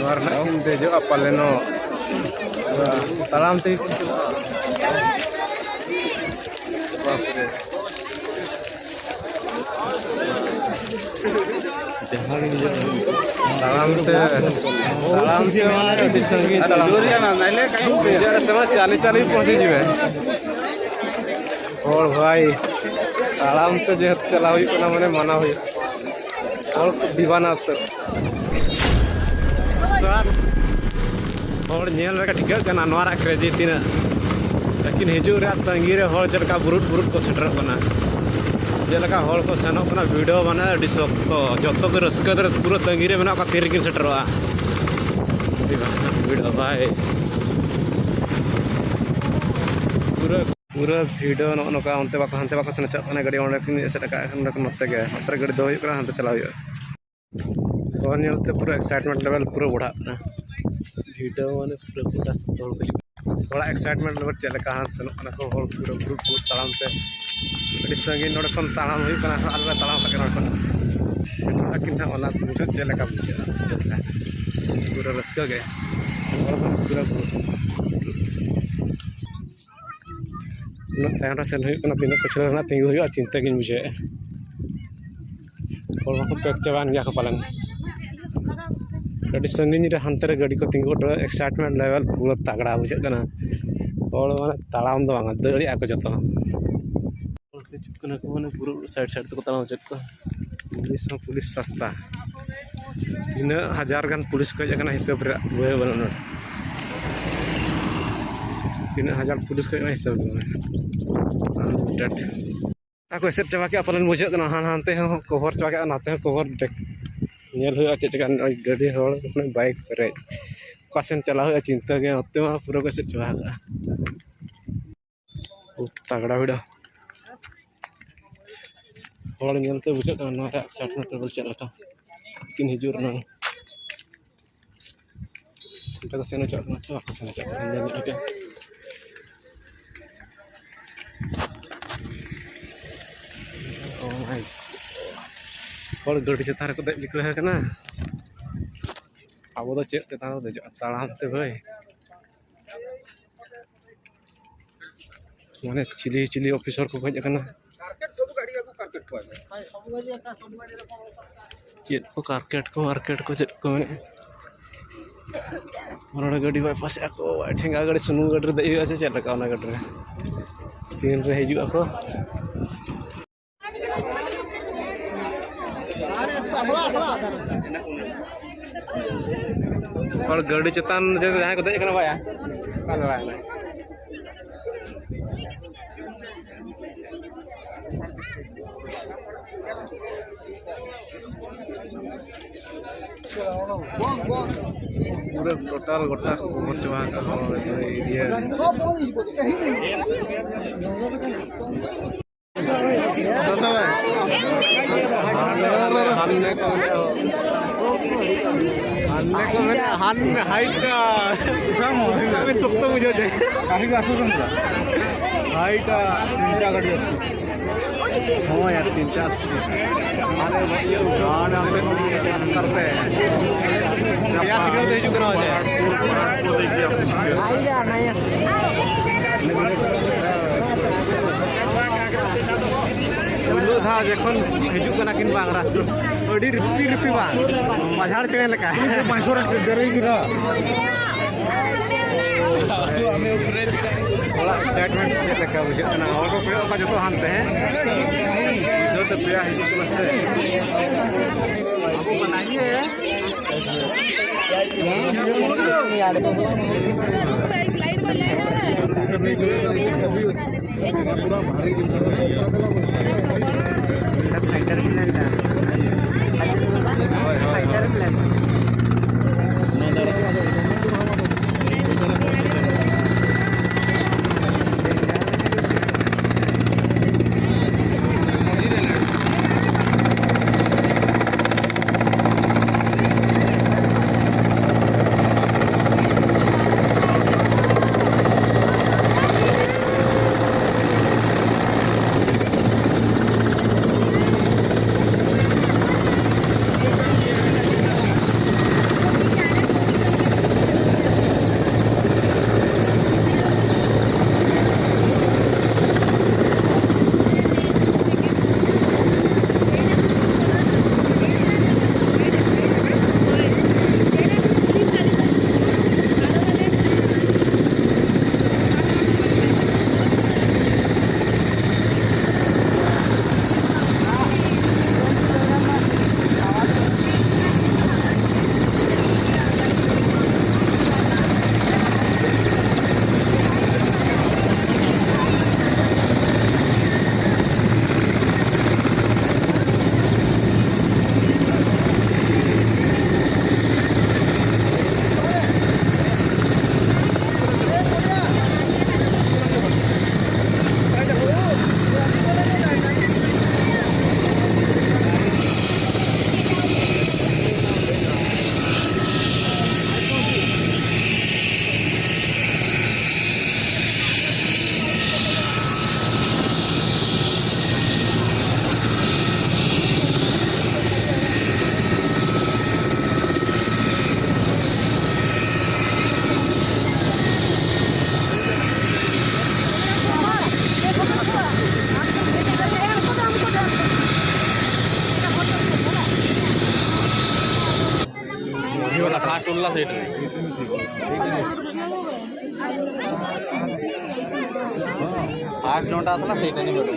warna dejo apa leno talam ti talam ti mana di sangi talam jara sama cali pहुंची जिवे और भाई तालाम तो जो चला हुई को माने माना हुई और दीवाना तो और नेल रे ठिका कना नोरा क्रेजी तीना लेकिन हिजू रे तंगी रे होर जलका बुरुट को सेटर कना जेलका होर को सेनो कना वीडियो बना डिसो को जत्तो को रस्का दर पूरा तंगी रे बना का तीर किन सेटरवा वीडियो भाई पूरा वीडियो नोका अंते बाको सेन चना गाड़ी ओंडे किन एसेट का नते के मात्र गाड़ी दो हुई हंते चला हुई और नेलते पूरा एक्साइटमेंट लेवल पूरा बढ़ा वीडियो माने पूरा पूरा थोड़ा एक्साइटमेंट लेवल चले कहां से को होल पूरा ग्रुप तालाम पे अड़ी संगी नोडे खन तालाम हुई कना आलरा तालाम तक नोडे लेकिन ओना मुझे चले का पूरा रस्का गए पूरा तैयार सेन हुई कना तीन पछले ना तिंगु हुई चिंता गिन बुझे और को पेक चबान गया को पालन गाड़ी संगिन रे हंते रे गाड़ी को तिंगु तो एक्साइटमेंट लेवल पूरा तगड़ा बुझे कना और माने तालाम दो बांगा दड़ी आको जतो और के चुकना को माने पूरा साइड तो तालाम चक को पुलिस सस्ता 3000 गान पुलिस को जकना हिसाब रे बोय बन 3000 पुलिस को हिसाब ताको एसेट चाबा के अपन बुझे कना हानते हो कवर चाबा के नाते हो कवर देख नेल हो चे चका गाड़ी होड़ बाइक रे कासेन चला हो चिंता के होते मा पूरा को एसेट चाबा का तगड़ा वीडियो होड़ नेलते बुझे कना नोरा एक्साइटमेंट लेवल चला का किन हिजुर ना तको सेनो चाबा से वापस सेनो चाबा नेल के और गाड़ी चेतान को दे निकले कना अब तो चेत चेतान दे तालाम ते भाई माने चिली ऑफिसर को गज कना चेत को मार्केट को चेत को माने और गाड़ी बाईपास को ठेंगा गाड़ी सुनु गाड़ी रे दे आछे चेत का ना गाड़ी रे तीन रे हिजु को और गाड़ी चेतान जैसे जहां को दे कना भाया काल भाया पूरा टोटल गोटा घूम चुका का एरिया हाइट मुझे हाइट तीनटा गाड़ी हाँ यार तीनटा करते था जखन हिजुकना किन बांगरा अड़ी रिपी बा माझाड़ चेने लका 500 डरे गिरा थोड़ा एक्साइटमेंट चेक लका बुझे ना ऑटो पे का जो हानते हैं जो तो पे हिजुकना से आपको बनाइए पूरा भारी फाइटर प्लान फाइटर प्लान टुल्ला सेट आठ नोटा था सेट नहीं बोलो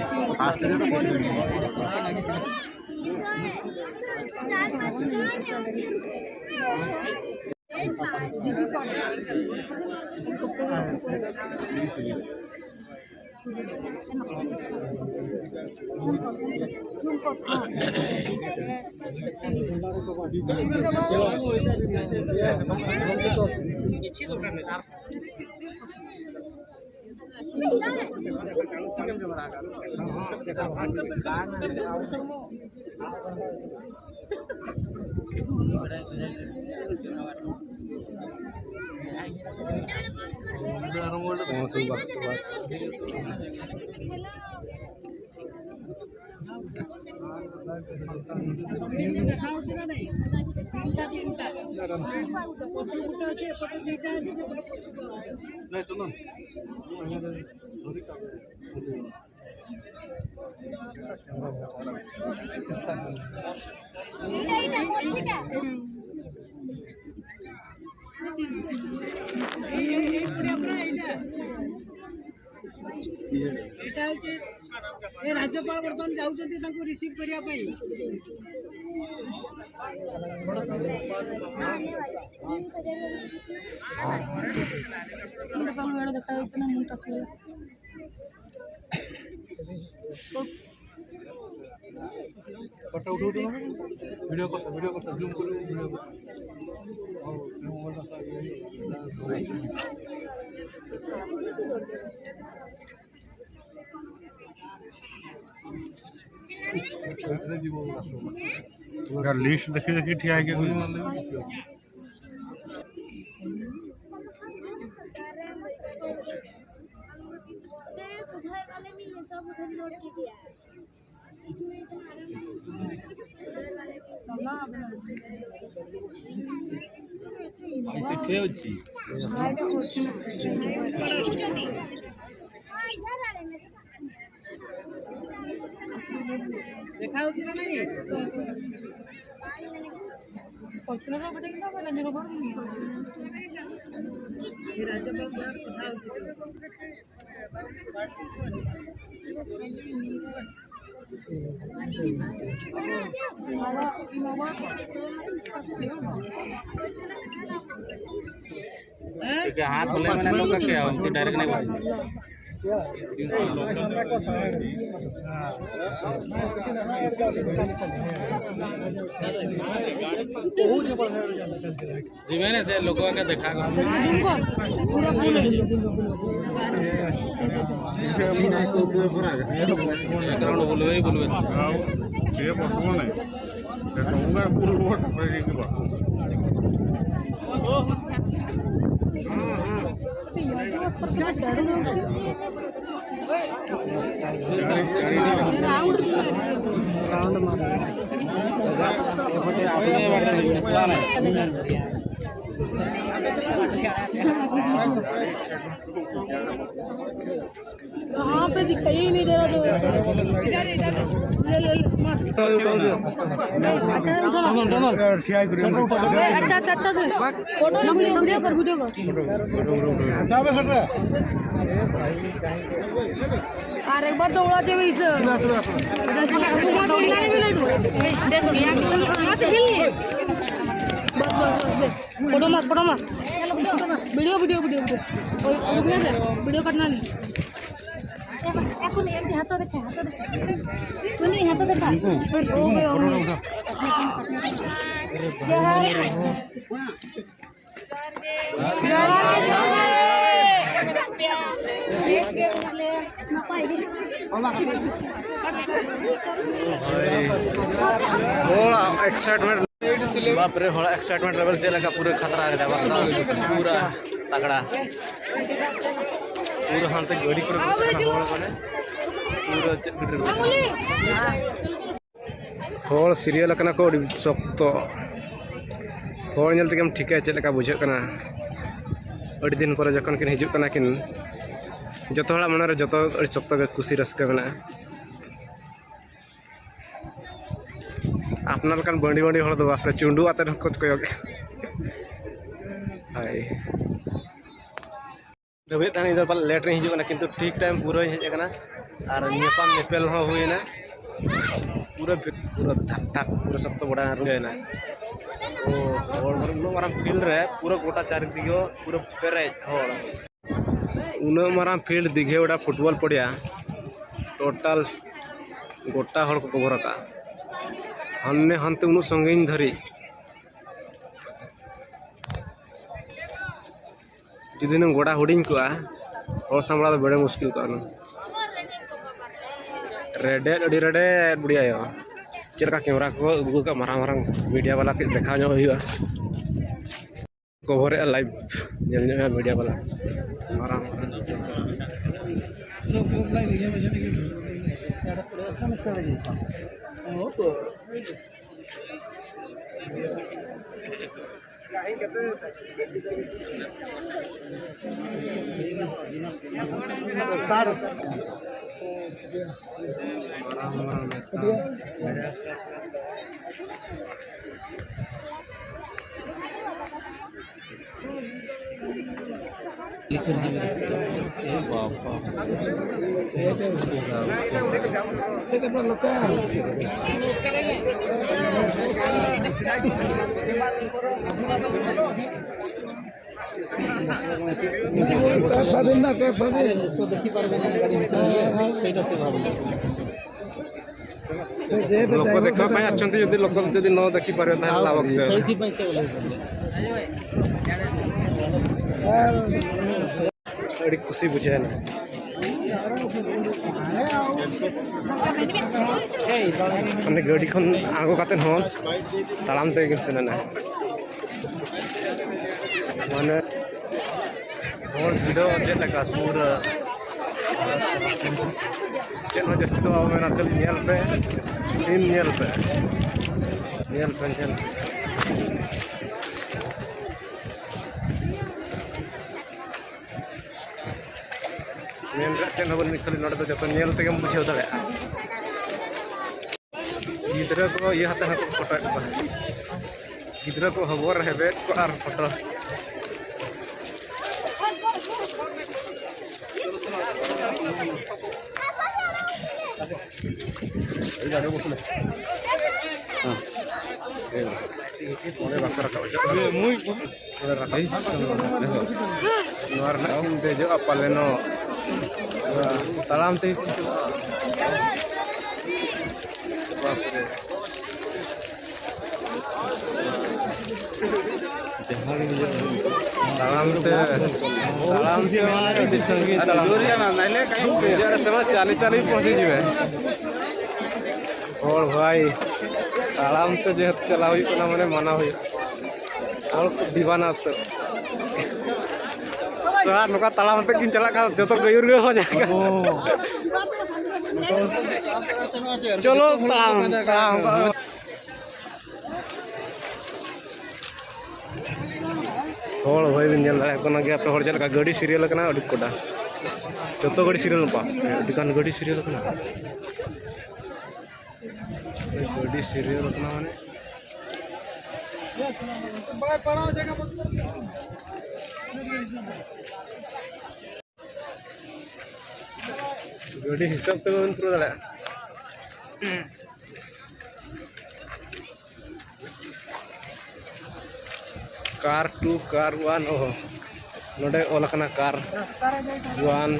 राज्यपाल बर्तमान जाऊँ रिसीव करने फोटो उठो वीडियो करता जूम करो वीडियो लिस्ट देखी देखी ठिया के कोई मान ले उधर वाले में ये सब उधर लोड के दिया है ऐसे क्यों छी देखा होची ना नहीं फॉर्च्यूनर को बटे कितना वाला मेरे बार ये राज्यपाल बार कथा होची हाथ बोले मैंने लोग का क्या उसके डायरेक्ट नहीं बात जी मैंने से लोगों का देखा बोलवे बोलवे ये बर्तमान है कहूँगा फुल वोट पड़ेगी बात कहाँ पे दिखाई ही नहीं दे रहा अच्छा से फोटो वीडियो कर और एक बार दौड़ा दे इस फोटो मार वीडियो रुकने से वीडियो करना नहीं हाथ देखा तूने हाथ देखा हो गए एक्साइटमेंट बाप रे होड़ा एक्साइटमेंट लेवल चला का पूरा खतरा है पूरा तगड़ा पूरा हां तक गाड़ी पर पूरा होड़ सीरियल कना को सख्तो होड़ नेल तक हम ठिका चेल का बुझे कना अड़ी दिन पर जखन किन हिजु कना किन जतो हड़ा मन रे जतो अड़ी सख्तो के खुशी रस्का मेना अपना लकान बंडी बंडी होड़ दो बाप रे चुंडू आते को हाय दबे तानी इधर पाल लेट रे हिजुना किंतु ठीक टाइम पूरा हेज कना और नेपाम नेपेल हो हुईना पूरा पूरा धक धक पूरा सब तो बड़ा रुएना और मारा फील्ड रे पूरा गोटा चार दिगो पूरा पेरेज होड़ उन मारा फील्ड दिघे उड़ा फुटबॉल पड़िया टोटल गोटा हड़ को कवर का हन्ने हनते उन संगीन धरी जुदी नम गोड़ा हुडिंग को और सामड़ा तो बड़े मुश्किल को रेडे अड़ी रेडे बुढ़िया चलका कैमरा को अगू का मारा मारा मीडिया वाला के देखा जो हुआ कवर लाइव मीडिया वाला मारा लोक देखा आछंती लोक जदि न देखि पारे ताहा लाभ अड़ी खुशी बुझे ना माने गाड़ी खन आगो काते हन तालाम ते गेल ना माने और वीडियो चेक लगा पूरा चेक जस्ट तो मेरा चल नियल पे तीन नियल पे मेन चेन हबन खाली नोडे तो जतो नियल तेगे बुझे दाड़ा गिद्रा को ये हाथ हाथ फोटो को गिद्रा को हबर हेबे को आर फोटो देजो पालेनो तालाम ते तालाम से संगीत चाली चाली पहुँची जाए और भाई तालाम तो जो चला मैंने मना हुई और दीवाना तो नौका तालाम तक किन चला जो तो गयूर हो जाएगा चलो तालाम और भाई बिन जल दाड़े आप चलका गाड़ी सीरियल अड़ी कोटा जो तो गाड़ी सीरियल पान गाड़ी सीरियल गाड़ी सीरियल माने गाड़ी हिसाब तो पूरा दाड़ा कार 2 कार 1 ओह नोडे ओलकना कार 1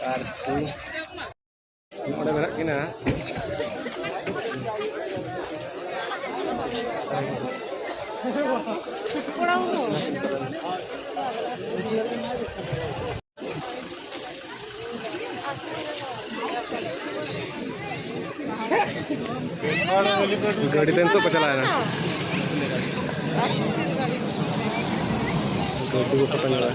कार 2 नोडे मेना किना गाड़ी तो चला है ना गाड़ी को पता चला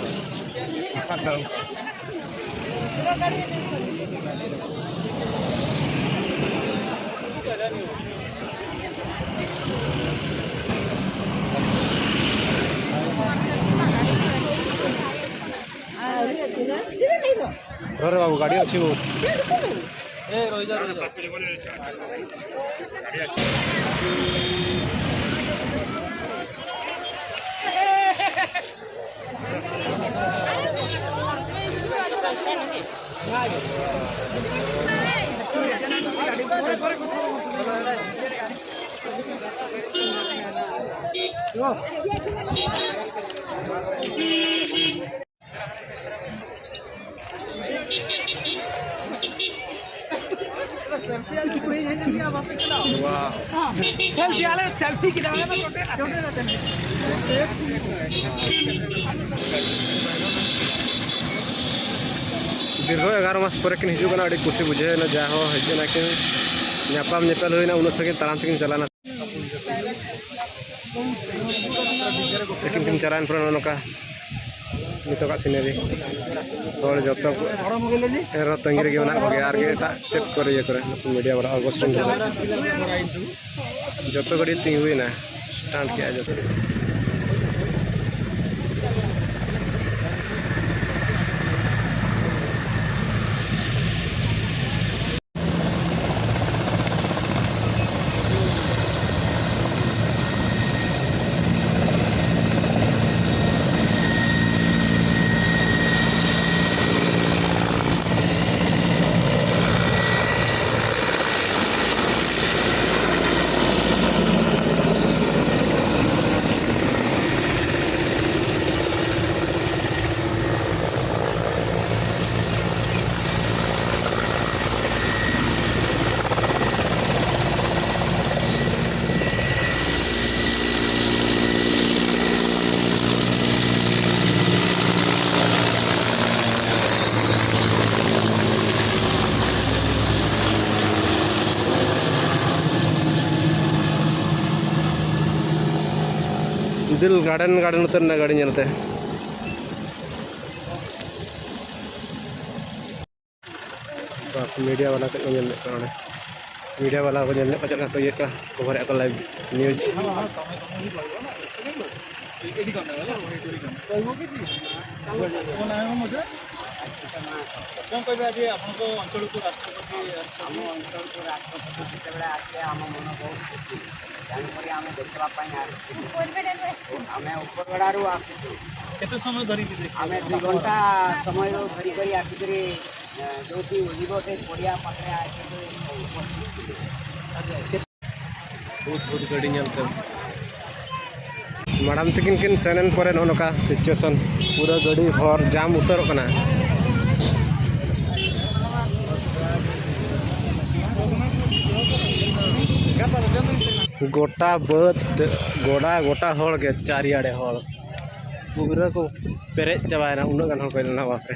अरे बाबू गाड़ी अच्छी बहुत दीर्घ 11 मास पर किन हिजुगना अड़ी खुशी बुझे जा हो हजना कि नापाम नेपल होना उन सगे ताराम तकिन चलाना लेकिन किन चलान पर नोका नितोका सिनेरी और जतो एरो तंगिर गे उना गया आर गे ता चेक करे ये करे मीडिया वाला अगस्त में जतो गड़ी तिंग हुई ना स्टांट किया जतो दिल गार्डन उतर ना गाड़ी चलते मीडिया वाला मीडिया वाला को जल्द पचल तो ये का कवर है लाइव न्यूज कौन कहबे आज आपन को अंचल को राष्ट्रपति आम अंचल को राष्ट्रपति जितेबले आसे आम मन बहुत खुशी जानिक आम देखा आम उपरगड़ू आसू केते समय धरी आम 2 घंटा समय धरिक आसिक जो जीव से पड़िया पाखे बहुत बहुत गाड़ी चलते मैडम तकिन किन सेनन पर नौका सिचुएशन पूरा गाड़ी भर जाम उतर गोटा बद गोड़ा गोटा हड़ के चारियाड़े हड़ पूरा को पेरे चाबाना उन्ना गान हड़ ना बापरे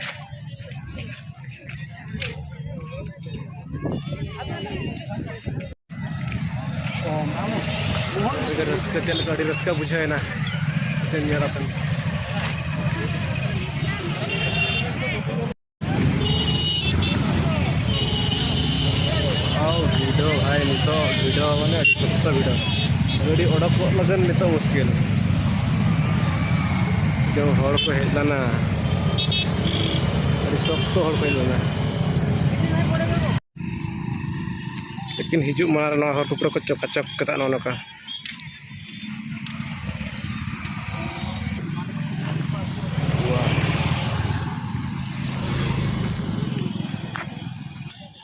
रस्का चल गाड़ी रस्का बुझे ना वीडियो भाई नित वीडियो माने सख्त वीडियो गाड़ी ओडक लगन नित मुश्किल जो हड़ को हेलना सख्त हड़ को हेलना लेकिन हिजू मारा हर को पूरा को चकाचक कता नौका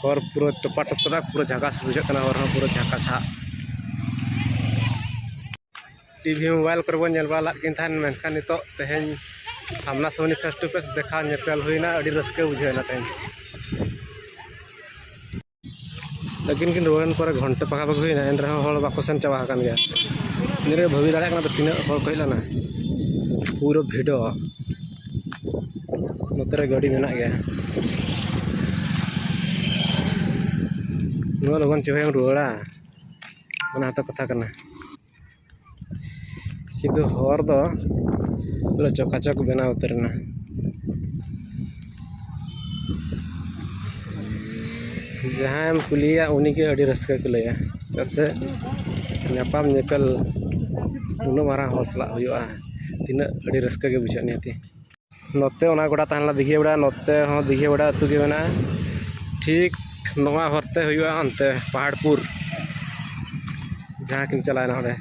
और पूरा टपा टपा पूरा झाकास बुझे और पूरा झाकास टीवी मोबाइल कर बन बाला किन थान मेनखान नितो तेहेन सामना सामनी फेस टू फेस देखा नेपेल हुईना अड़ी रस्के बुझेना तेहेन लेकिन किन रोहन पर घंटे पका पक हुईना एन रहा हड़ बाको सेन चाबा कान गया निरे भाभी दाड़ा तो तीना हड़ को हेलाना पूरा भिड़ो नोतरे गाड़ी मेना गया नुआ लगन चेहरा रुआड़ा तो कथा करना किंतु हर दो पूरा चकाचक बना उतरना जहाँ कुलिया उन्हीं के अड़ी रस्का को लैया से नापाम नेपेल उन्ना मारा हर सला हुआ तीना अड़ी रस्का के बुझा निहती नोते ओना गोड़ा तहला दिघे बड़ा नोते हो दिघे बड़ा अतु के मेना ठीक नवा हरते हुआ अंते पहाड़पुर जहाँ किन चलाना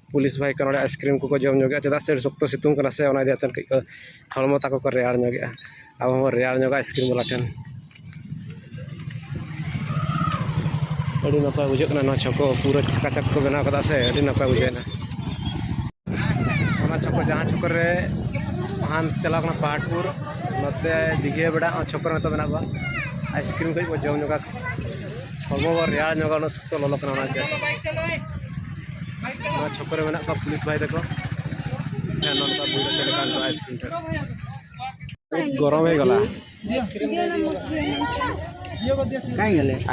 पुलिस भाई का आइसक्रीम को जम जोगे चेदा से शक्त सितुंग करना से ओना दियातन कई हड़मो ताको को रेयार जोगे अब हम रेयार जोगे आइसक्रीम वाला ठन अड़ी नपाय बुझे ना छको पूरा चकाचक को बना कदा से अड़ी नपाय बुझेना ओना छको जहां छको रे हान चला कना पहाड़पुर नते दिघे बेड़ा छको में तो बना बा आइसक्रीम को जम जोगा हड़मो रेयार जोगा ना सख्त ललो कना ना छकरे में पुलिस भाई देखो आइसक्रीम गरम हो गला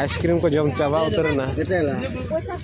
आइसक्रीम को जम चाबा उतर ना पैसा